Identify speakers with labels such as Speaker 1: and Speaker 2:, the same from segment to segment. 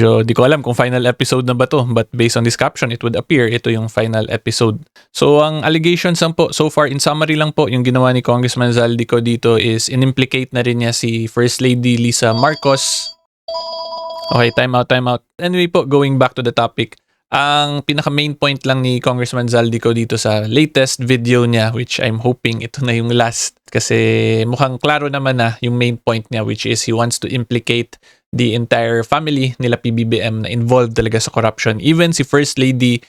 Speaker 1: So, di ko alam kung final episode na ba to, but based on this caption, it would appear ito yung final episode. So, ang allegations lang po, so far, in summary lang po, yung ginawa ni Congressman Zaldico dito is in-implicate na rin niya si First Lady Lisa Marcos. Okay, time out. Anyway po, going back to the topic, ang pinaka-main point lang ni Congressman Zaldico dito sa latest video niya, which I'm hoping ito na yung last, kasi mukhang klaro naman na yung main point niya, which is he wants to implicate the entire family nila PBBM na involved talaga sa corruption. Even si First Lady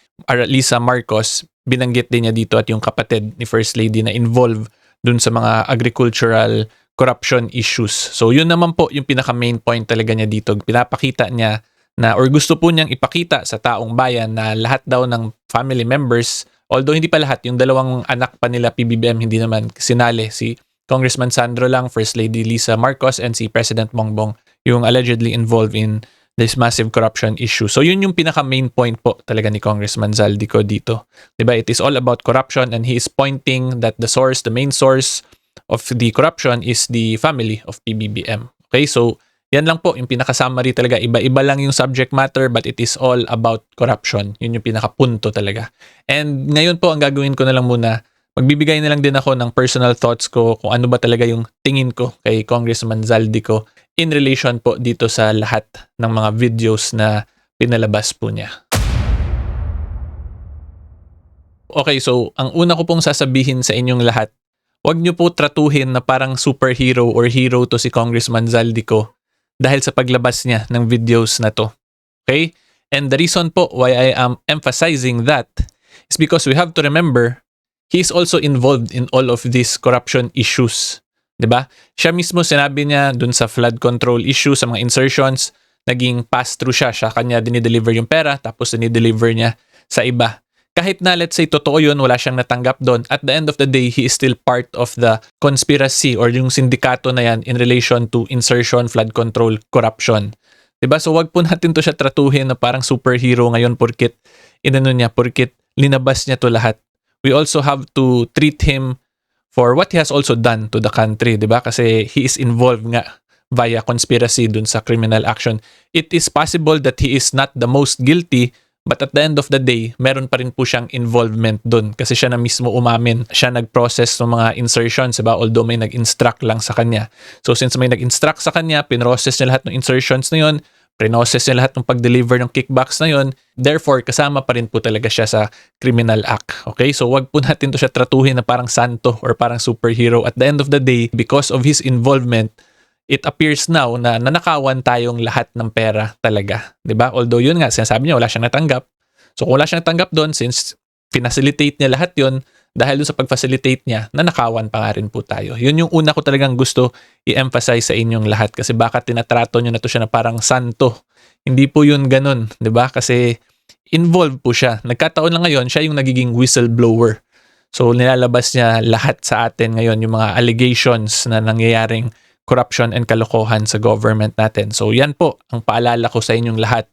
Speaker 1: Lisa Marcos, binanggit din niya dito at yung kapatid ni First Lady na involved dun sa mga agricultural corruption issues. So yun naman po yung pinaka-main point talaga niya dito. Pinapakita niya na or gusto po niyang ipakita sa taong bayan na lahat daw ng family members, although hindi pa lahat, yung dalawang anak pa nila PBBM hindi naman sinali, si Congressman Sandro lang, First Lady Lisa Marcos, and si President Bongbong yung allegedly involved in this massive corruption issue. So yun yung pinaka-main point po talaga ni Congressman Zaldico dito. Diba? It is all about corruption and he is pointing that the main source of the corruption is the family of PBBM. Okay, so yan lang po yung pinaka-summary talaga. Iba-iba lang yung subject matter but it is all about corruption. Yun yung pinaka-punto talaga. And ngayon po, ang gagawin ko na lang muna, magbibigay na lang din ako ng personal thoughts ko kung ano ba talaga yung tingin ko kay Congressman Zaldico in relation po dito sa lahat ng mga videos na pinalabas po niya. Okay, so ang una ko pong sasabihin sa inyong lahat, huwag niyo po tratuhin na parang superhero or hero to si Congressman Zaldico dahil sa paglabas niya ng videos na to. Okay? And the reason po why I am emphasizing that is because we have to remember he is also involved in all of these corruption issues. 'Di ba? Siya mismo sinabi niya dun sa flood control issue, sa mga insertions, naging pass-through siya. Siya kanya dinideliver yung pera tapos dinideliver niya sa iba. Kahit na let's say totoo yun, wala siyang natanggap doon, at the end of the day, he is still part of the conspiracy or yung sindikato na yan in relation to insertion, flood control, corruption. Diba? So wag po natin to siya tratuhin na parang superhero ngayon porkit linabas niya to lahat. We also have to treat him for what he has also done to the country, diba? Kasi he is involved nga via conspiracy dun sa criminal action. It is possible that he is not the most guilty, but at the end of the day, meron pa rin po siyang involvement dun kasi siya na mismo umamin. Siya nag-process ng mga insertions, diba? Although may nag-instruct lang sa kanya. So since may nag-instruct sa kanya, pinrocess niya lahat ng insertions na yun, pinrocess niya lahat ng pag-deliver ng kickbacks na yun, therefore kasama pa rin po talaga siya sa criminal act. Okay? So wag po natin to siya tratuhin na parang santo or parang superhero. At the end of the day, because of his involvement, it appears now na nanakawan tayong lahat ng pera talaga. 'Di ba? Although yun nga, sinasabi niya wala siyang natanggap. So kung wala siyang natanggap doon, since pinacilitate niya lahat yon, dahil doon sa pag-facilitate niya, nanakawan pa nga rin po tayo. Yun yung una ko talagang gusto i-emphasize sa inyong lahat kasi baka tinatrato niyo na to siya na parang santo. Hindi po yun ganun, 'di ba? Kasi involved po siya. Nagkataon lang ngayon, siya yung nagiging whistleblower. So nilalabas niya lahat sa atin ngayon yung mga allegations na nangyayaring corruption and kalokohan sa government natin. So yan po ang paalala ko sa inyong lahat,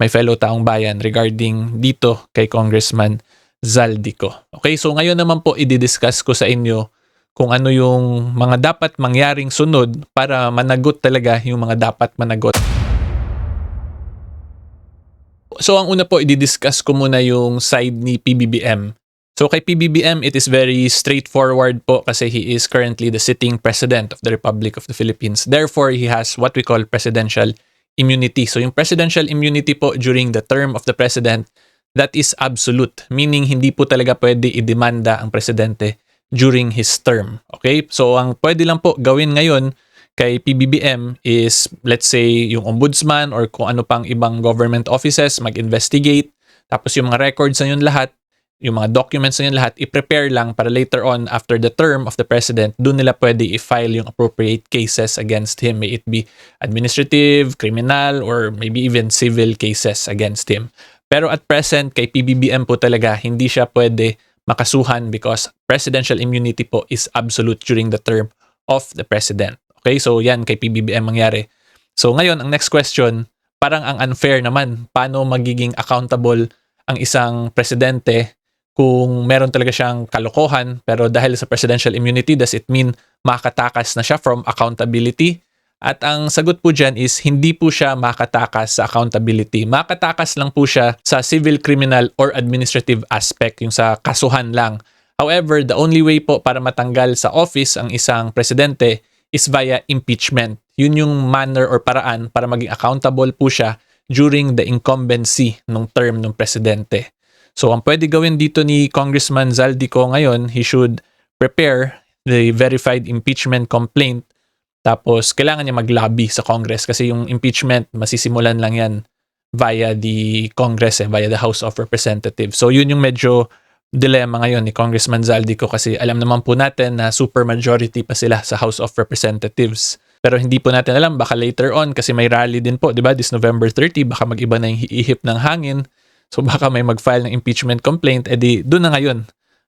Speaker 1: my fellow taong bayan, regarding dito kay Congressman Zaldico. Okay, so ngayon naman po i-discuss ko sa inyo kung ano yung mga dapat mangyaring sunod para managot talaga yung mga dapat managot. So ang una po i-discuss ko muna yung side ni PBBM. So kay PBBM, it is very straightforward po kasi he is currently the sitting president of the Republic of the Philippines. Therefore, he has what we call presidential immunity. So yung presidential immunity po during the term of the president, that is absolute. Meaning, hindi po talaga pwede idemanda ang presidente during his term. Okay? So ang pwede lang po gawin ngayon kay PBBM is, let's say, yung ombudsman or kung ano pang ibang government offices, mag-investigate. Tapos yung mga records na yun lahat, yung mga documents na yun lahat, i-prepare lang para later on, after the term of the president, doon nila pwede i-file yung appropriate cases against him. May it be administrative, criminal, or maybe even civil cases against him. Pero at present, kay PBBM po talaga, hindi siya pwede makasuhan because presidential immunity po is absolute during the term of the president. Okay, so yan kay PBBM mangyari. So ngayon, ang next question, parang ang unfair naman. Paano magiging accountable ang isang presidente kung meron talaga siyang kalokohan, pero dahil sa presidential immunity, does it mean makatakas na siya from accountability? At ang sagot po dyan is hindi po siya makatakas sa accountability. Makatakas lang po siya sa civil, criminal, or administrative aspect, yung sa kasuhan lang. However, the only way po para matanggal sa office ang isang presidente is via impeachment. Yun yung manner or paraan para maging accountable po siya during the incumbency ng term ng presidente. So, ang pwede gawin dito ni Congressman Zaldico ngayon, he should prepare the verified impeachment complaint. Tapos, kailangan niya mag-lobby sa Congress kasi yung impeachment, masisimulan lang yan via the Congress, via the House of Representatives. So, yun yung medyo dilemma ngayon ni Congressman Zaldico kasi alam naman po natin na super majority pa sila sa House of Representatives. Pero hindi po natin alam, baka later on kasi may rally din po, di ba? This November 30, baka mag-iba na yung ihip ng hangin. So, baka may mag-file ng impeachment complaint, edi doon na ngayon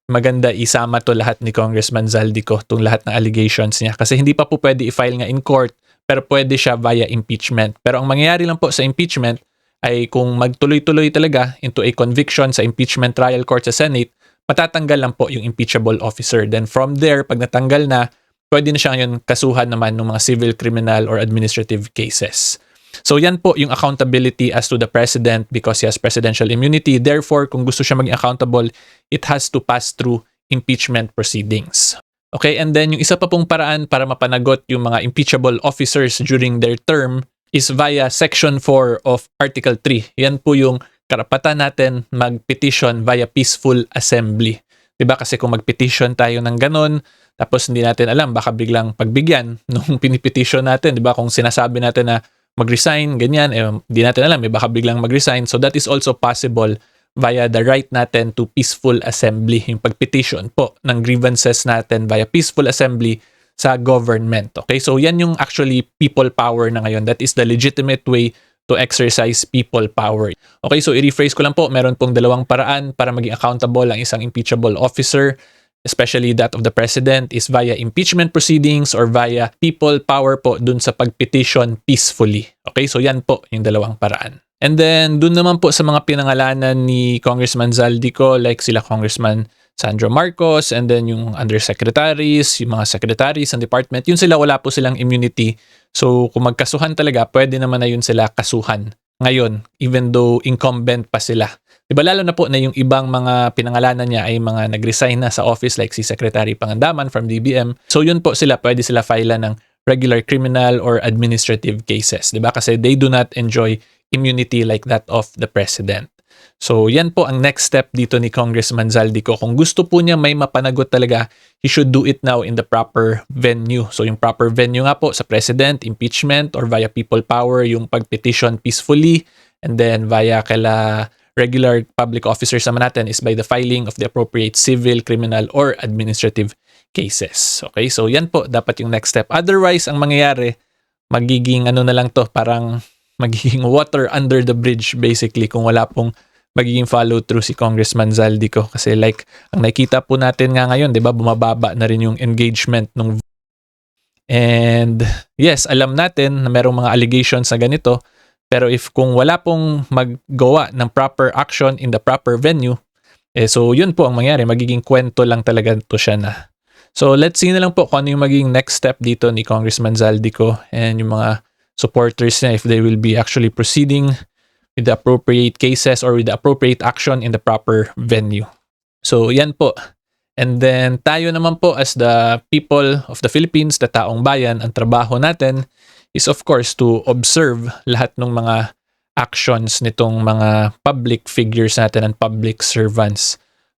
Speaker 1: maganda isama to lahat ni Congressman Zaldico, itong lahat ng allegations niya. Kasi hindi pa po pwede i-file nga in court, pero pwede siya via impeachment. Pero ang mangyayari lang po sa impeachment ay kung magtuloy-tuloy talaga into a conviction sa impeachment trial court sa Senate, matatanggal lang po yung impeachable officer. Then from there, pag natanggal na, pwede na siya ngayon kasuhan naman ng mga civil, criminal, or administrative cases. So yan po yung accountability as to the president because he has presidential immunity. Therefore, kung gusto siya maging accountable, it has to pass through impeachment proceedings. Okay, and then yung isa pa pong paraan para mapanagot yung mga impeachable officers during their term is via Section 4 of Article 3. Yan po yung karapatan natin mag-petition via peaceful assembly. Diba? Kasi kung mag-petition tayo ng ganon, tapos hindi natin alam, baka biglang pagbigyan nung pinipetition natin. Diba? Kung sinasabi natin na mag-resign, ganyan, di natin alam, baka biglang mag-resign. So that is also possible via the right natin to peaceful assembly, yung pag-petition po ng grievances natin via peaceful assembly sa government. Okay, so yan yung actually people power na ngayon. That is the legitimate way to exercise people power. Okay, so i-rephrase ko lang po, meron pong dalawang paraan para maging accountable ang isang impeachable officer, especially that of the president, is via impeachment proceedings or via people power po dun sa pag-petition peacefully. Okay, so yan po yung dalawang paraan. And then, dun naman po sa mga pinangalanan ni Congressman Zaldico, like sila Congressman Sandro Marcos, and then yung undersecretaries, yung mga secretaries ng department, yun sila, wala po silang immunity. So, kung magkasuhan talaga, pwede naman na yun sila kasuhan ngayon, even though incumbent pa sila. Diba, lalo na po na yung ibang mga pinangalanan niya ay mga nag-resign na sa office like si Secretary Pangandaman from DBM. So yun po sila, pwede sila file ng regular criminal or administrative cases. Diba? Kasi they do not enjoy immunity like that of the president. So yan po ang next step dito ni Congressman Zaldico. Kung gusto po niya may mapanagot talaga, he should do it now in the proper venue. So yung proper venue nga po sa president, impeachment, or via people power, yung pag-petition peacefully, and then via kala regular public officers naman natin is by the filing of the appropriate civil, criminal, or administrative cases. Okay, so yan po dapat yung next step. Otherwise, ang mangyayari, magiging ano na lang to, parang magiging water under the bridge basically kung wala pong magiging follow through si Congressman Zaldico. Kasi like, ang nakikita po natin nga ngayon, di ba, bumababa na rin yung engagement ng. And yes, alam natin na merong mga allegations na ganito. Pero if kung wala pong maggawa ng proper action in the proper venue, so yun po ang mangyari. Magiging kwento lang talaga to siya na. So let's see na lang po kung ano yung magiging next step dito ni Congressman Zaldico and yung mga supporters niya if they will be actually proceeding with the appropriate cases or with the appropriate action in the proper venue. So yan po. And then tayo naman po as the people of the Philippines, the taong bayan, ang trabaho natin is of course to observe lahat ng mga actions nitong mga public figures natin and public servants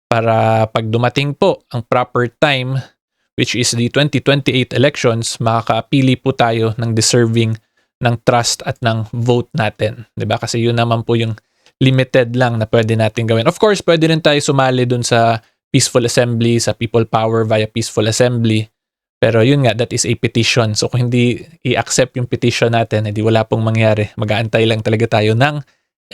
Speaker 1: para pag dumating po ang proper time, which is the 2028 elections, makakaapili po tayo ng deserving ng trust at ng vote natin. 'Di ba? Kasi yun naman po yung limited lang na pwede natin gawin. Of course, pwede rin tayo sumali dun sa peaceful assembly, sa people power via peaceful assembly. Pero yun nga, that is a petition. So kung hindi i-accept yung petition natin, edi wala pong mangyari. Mag-aantay lang talaga tayo ng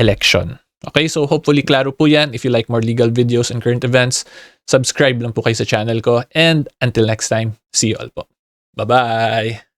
Speaker 1: election. Okay, so hopefully klaro po yan. If you like more legal videos and current events, subscribe lang po kayo sa channel ko. And until next time, see you all po. Bye-bye!